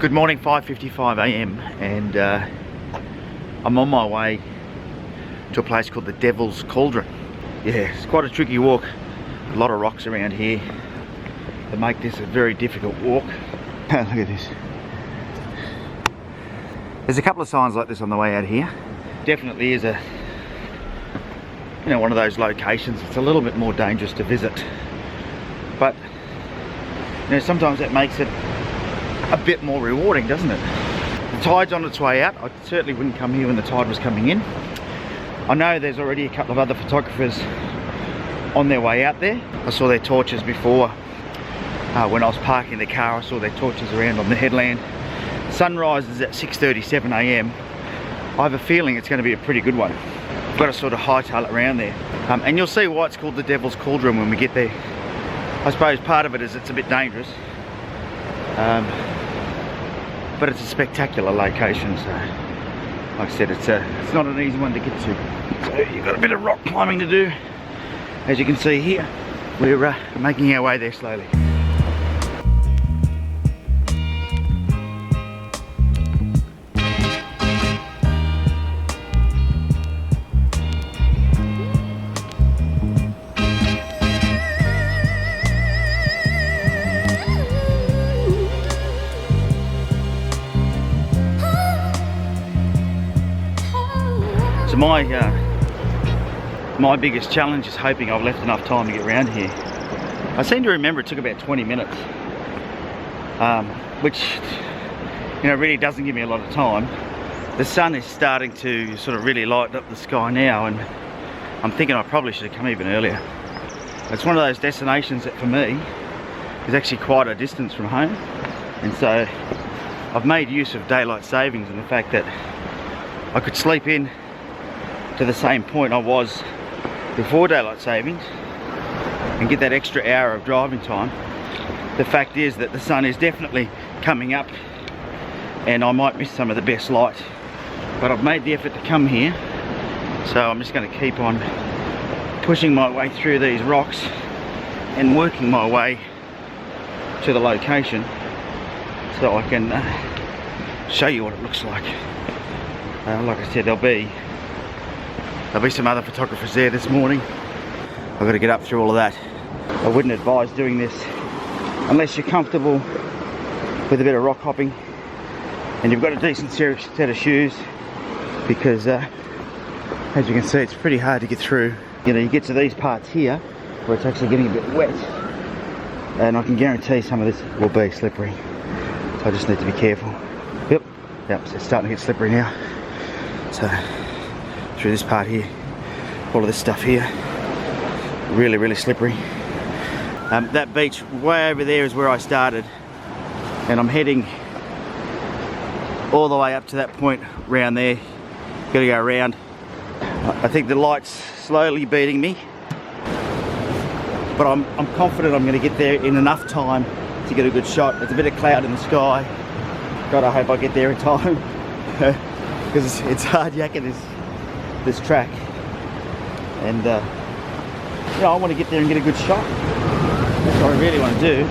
Good morning, 5:55 a.m. and I'm on my way to a place called the Devil's Cauldron. Yeah, it's quite a tricky walk. A lot of rocks around here that make this a very difficult walk. Look at this. There's a couple of signs like this on the way out here. Definitely is a, you know, one of those locations. It's a little bit more dangerous to visit, but you know, sometimes that makes it a bit more rewarding, doesn't it? The tide's on its way out. I certainly wouldn't come here when the tide was coming in. I know there's already a couple of other photographers on their way out there. I saw their torches before. When I was parking the car, I saw their torches around on the headland. Sunrise is at 6:37 a.m. I have a feeling it's going to be a pretty good one. I've got to sort of hightail it around there. And you'll see why it's called the Devil's Cauldron when we get there. I suppose part of it is it's a bit dangerous. But it's a spectacular location, so like I said, it's not an easy one to get to. So you've got a bit of rock climbing to do. As you can see here, we're making our way there slowly. My biggest challenge is hoping I've left enough time to get around here. I seem to remember it took about 20 minutes, which, you know, really doesn't give me a lot of time. The sun is starting to sort of really light up the sky now, and I'm thinking I probably should have come even earlier. It's one of those destinations that for me is actually quite a distance from home, and so I've made use of daylight savings and the fact that I could sleep in to the same point I was before daylight savings and get that extra hour of driving time. The fact is that the sun is definitely coming up and I might miss some of the best light, but I've made the effort to come here, so I'm just going to keep on pushing my way through these rocks and working my way to the location so I can show you what it looks like. Like I said, there'll be some other photographers there this morning. I've got to get up through all of that. I wouldn't advise doing this unless you're comfortable with a bit of rock hopping and you've got a decent set of shoes, because as you can see, it's pretty hard to get through. You know, you get to these parts here where it's actually getting a bit wet, and I can guarantee some of this will be slippery, so I just need to be careful. Yep, so it's starting to get slippery now. So through this part here, all of this stuff here, really slippery. That beach way over there is where I started, and I'm heading all the way up to that point round there. Gotta go around. I think the light's slowly beating me, but I'm confident I'm gonna get there in enough time to get a good shot. There's a bit of cloud in the sky. God, I hope I get there in time, because it's hard yakking this track, and you know, I want to get there and get a good shot. That's what I really want to do.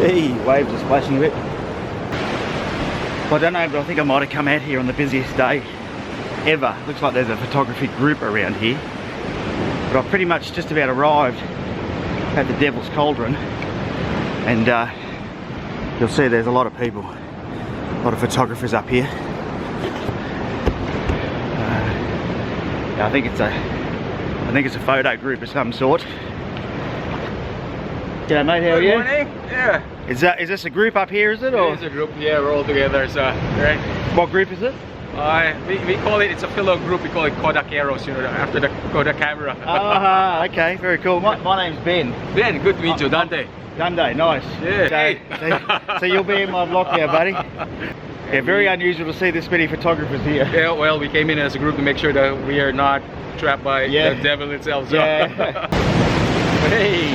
Hey, waves are splashing a bit. Well, I don't know, but I think I might have come out here on the busiest day ever. Looks like there's a photography group around here, but I've pretty much just about arrived at the Devil's Cauldron, and you'll see there's a lot of people, a lot of photographers up here. I think it's a photo group of some sort. G'day mate, how are you? Good morning. Yeah. Is this a group up here, is it? Or? It's a group, yeah, we're all together, so right. What group is it? We call it, it's a fellow group, we call it Kodak Arrows, you know, after the Kodak camera. Okay, very cool. My name's Ben. Ben, good to meet you, Dante. Dante, nice. Yeah. So you'll be in my vlog now, buddy. Yeah, very unusual to see this many photographers here. Yeah, well, we came in as a group to make sure that we are not trapped by the devil itself. So. Yeah. Hey.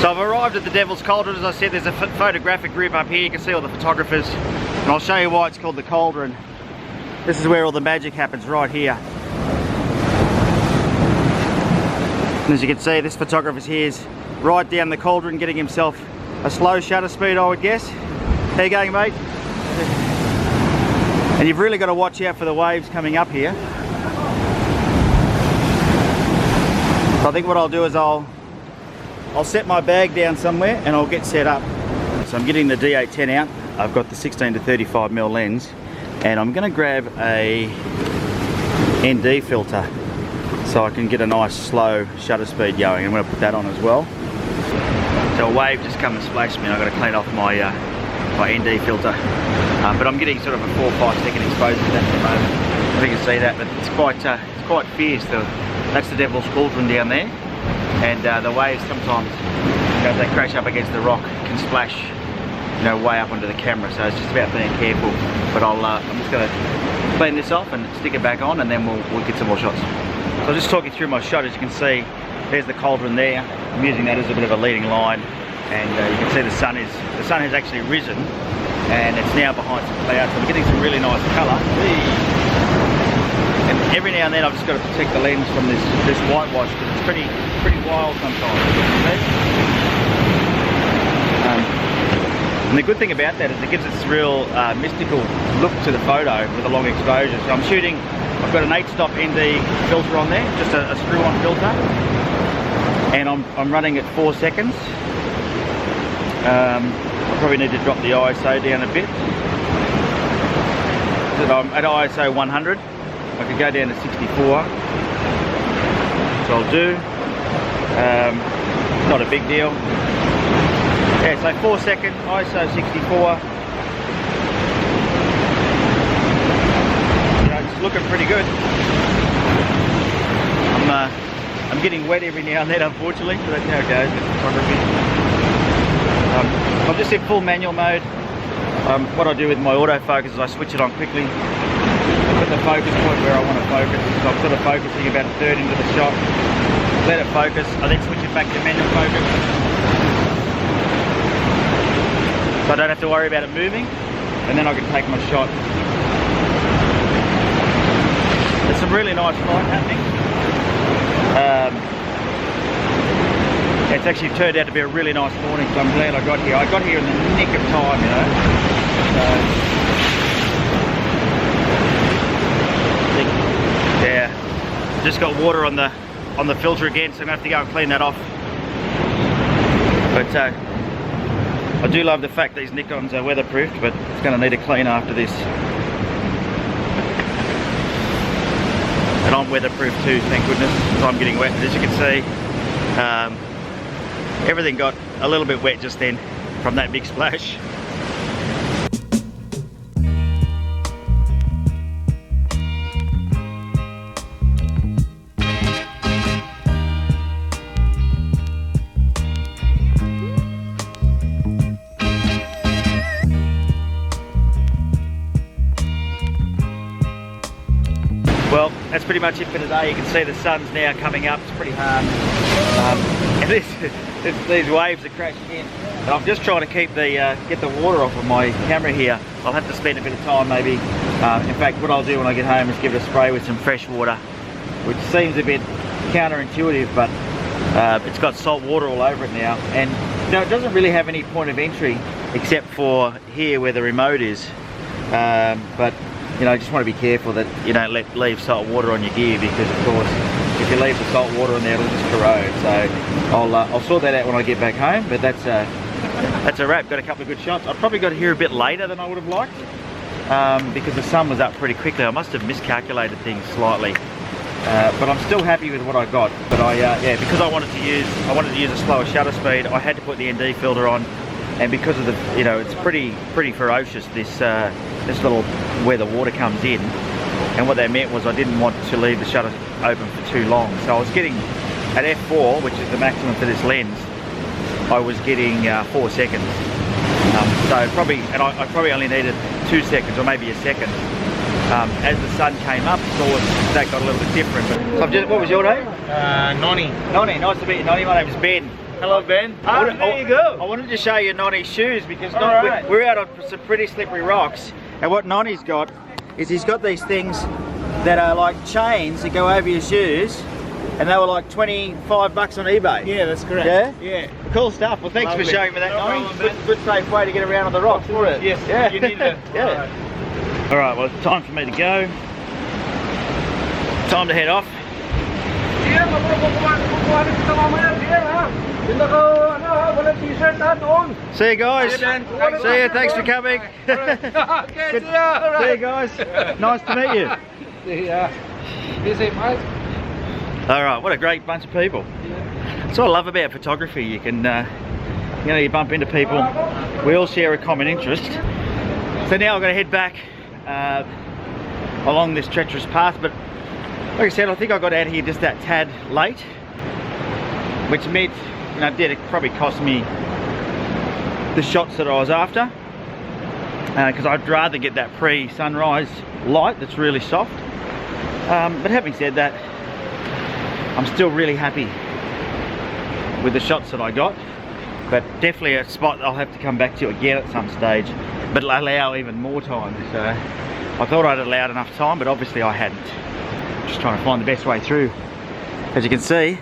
So I've arrived at the Devil's Cauldron. As I said, there's a photographic group up here. You can see all the photographers, and I'll show you why it's called the Cauldron. This is where all the magic happens, right here. And as you can see, this photographer's here is right down the cauldron getting himself a slow shutter speed, I would guess. How you going, mate? And you've really got to watch out for the waves coming up here. So I think what I'll do is I'll set my bag down somewhere and I'll get set up. So I'm getting the D810 out. I've got the 16 to 35mm lens, and I'm going to grab a ND filter so I can get a nice slow shutter speed going. I'm going to put that on as well. So a wave just come and splashed me and I've got to clean off my my ND filter. But I'm getting sort of a 4 or 5 second exposure to that at the moment. I think you can see that, but it's quite fierce. That's the Devil's Cauldron down there, and the waves sometimes, you know, if they crash up against the rock, can splash, you know, way up onto the camera. So it's just about being careful. But I'm just going to clean this off and stick it back on, and then we'll get some more shots. So I'll just talk you through my shot. As you can see, there's the cauldron there. I'm using that as a bit of a leading line, and you can see the sun has actually risen, and it's now behind some clouds. So I'm getting some really nice colour. And every now and then I've just got to protect the lens from this whitewash, because it's pretty wild sometimes. And the good thing about that is it gives this real mystical look to the photo with a long exposure. So I'm shooting, I've got an 8-stop ND filter on there, just a screw-on filter, and I'm running at 4 seconds. I probably need to drop the ISO down a bit. So I'm at ISO 100. I could go down to 64, so I'll do. Not a big deal. Yeah, so 4 seconds, ISO 64. You know, it's looking pretty good. I'm getting wet every now and then, unfortunately, so that's how it goes with photography. I'm just in full manual mode. What I do with my autofocus is I switch it on quickly. Put the focus point where I want to focus. So I'm sort of focusing about a third into the shot. Let it focus. I then switch it back to manual focus. So I don't have to worry about it moving, and then I can take my shot. There's some really nice light happening. It's actually turned out to be a really nice morning, so I'm glad I got here. I got here in the nick of time, you know. Yeah, just got water on the filter again, so I'm gonna have to go and clean that off. But I do love the fact these Nikons are weatherproofed, but it's gonna need a clean after this. And I'm weatherproof too, thank goodness, so I'm getting wet. As you can see, everything got a little bit wet just then from that big splash. Well, that's pretty much it for today. You can see the sun's now coming up. It's pretty hard. And these waves are crashing in. And I'm just trying to keep get the water off of my camera here. I'll have to spend a bit of time maybe. In fact, what I'll do when I get home is give it a spray with some fresh water, which seems a bit counterintuitive, but it's got salt water all over it now. And you know, it doesn't really have any point of entry except for here where the remote is. But you know, just want to be careful that you don't leave salt water on your gear, because of course if you leave the salt water in there it'll just corrode. So I'll sort that out when I get back home. But that's a wrap. Got a couple of good shots. I probably got here a bit later than I would have liked, because the sun was up pretty quickly. I must have miscalculated things slightly, but I'm still happy with what I got. But yeah, because I wanted to use a slower shutter speed, I had to put the ND filter on. And because of the, you know, it's pretty ferocious, this little, where the water comes in. And what that meant was I didn't want to leave the shutter open for too long. So I was getting, at f4, which is the maximum for this lens, I was getting 4 seconds. So I probably only needed 2 seconds or maybe a second. As the sun came up, of course, that got a little bit different. But so what was your name? Nonny. Nonny, nice to meet you, Nonny. My name's Ben. Hello, Ben. There you go. I wanted to show you Nonny's shoes, because Right. we're out on some pretty slippery rocks, and what Nonny's got is he's got these things that are like chains that go over your shoes, and they were like 25 bucks on eBay. Yeah, that's correct. Yeah? Yeah. Cool stuff. Well, thanks Lovely. for showing me that, No Nonny. problem, man. Good safe way to get around on the rocks, wasn't it? Yes. Yeah. You need it. Yeah. All right. Alright, well it's time for me to go. Time to head off. See you guys. See you, thanks for coming. Good. See you guys. Nice to meet you. Alright, what a great bunch of people. That's what I love about photography. You can, you know, you bump into people. We all share a common interest. So now I've got to head back along this treacherous path, but like I said, I think I got out of here just that tad late, which meant, you know, it probably cost me the shots that I was after, because I'd rather get that pre-sunrise light that's really soft. But having said that, I'm still really happy with the shots that I got, but definitely a spot I'll have to come back to again at some stage, but allow even more time. So I thought I'd allowed enough time, but obviously I hadn't. Just trying to find the best way through. As you can see,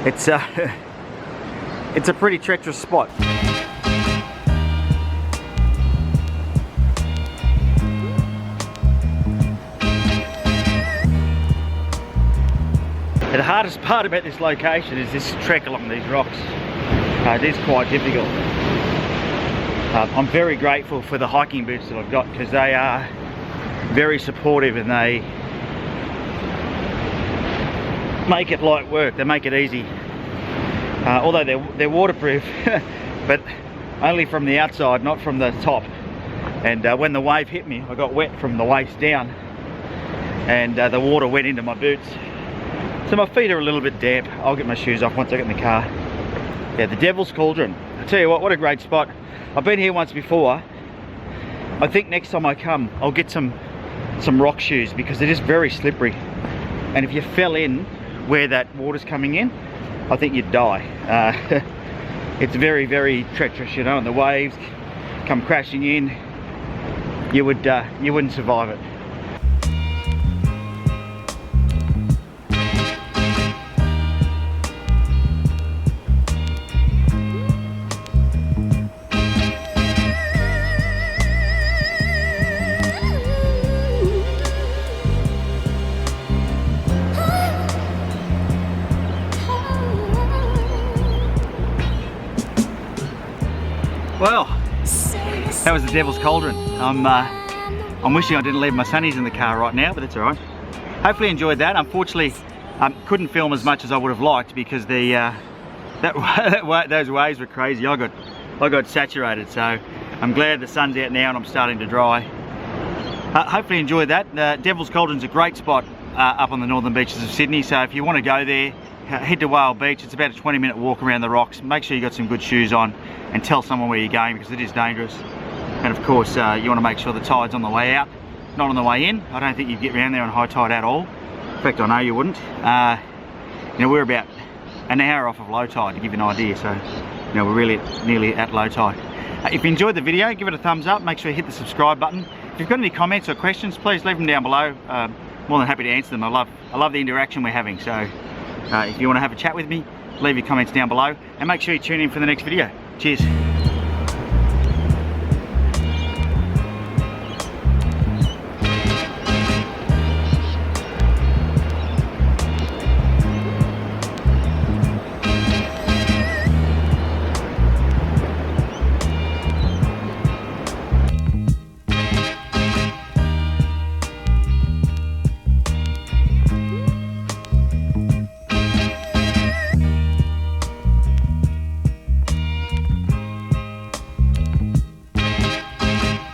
it's a pretty treacherous spot. The hardest part about this location is this trek along these rocks. It is quite difficult. I'm very grateful for the hiking boots that I've got, because they are very supportive and they make it light work. They make it easy. Although they're waterproof, but only from the outside, not from the top. And when the wave hit me, I got wet from the waist down, and the water went into my boots. So my feet are a little bit damp. I'll get my shoes off once I get in the car. Yeah, the Devil's Cauldron. I tell you what a great spot. I've been here once before. I think next time I come, I'll get some rock shoes, because it is very slippery. And if you fell in where that water's coming in, I think you'd die. It's very, very treacherous, you know, and the waves come crashing in. You wouldn't survive it. Well, that was the Devil's Cauldron. I'm wishing I didn't leave my sunnies in the car right now, but that's all right. Hopefully you enjoyed that. Unfortunately, couldn't film as much as I would have liked, because those waves were crazy. I got saturated, so I'm glad the sun's out now and I'm starting to dry. Hopefully you enjoyed that. The Devil's Cauldron's a great spot up on the northern beaches of Sydney, so if you want to go there, head to Whale Beach. It's about a 20-minute walk around the rocks. Make sure you got some good shoes on, and tell someone where you're going, because it is dangerous. And of course, you want to make sure the tide's on the way out, not on the way in. I don't think you'd get around there on high tide at all. In fact, I know you wouldn't. You know, we're about an hour off of low tide, to give you an idea. So, you know, we're really nearly at low tide. If you enjoyed the video, give it a thumbs up. Make sure you hit the subscribe button. If you've got any comments or questions, please leave them down below. More than happy to answer them. I love the interaction we're having. So, if you want to have a chat with me, leave your comments down below, and make sure you tune in for the next video. Cheers.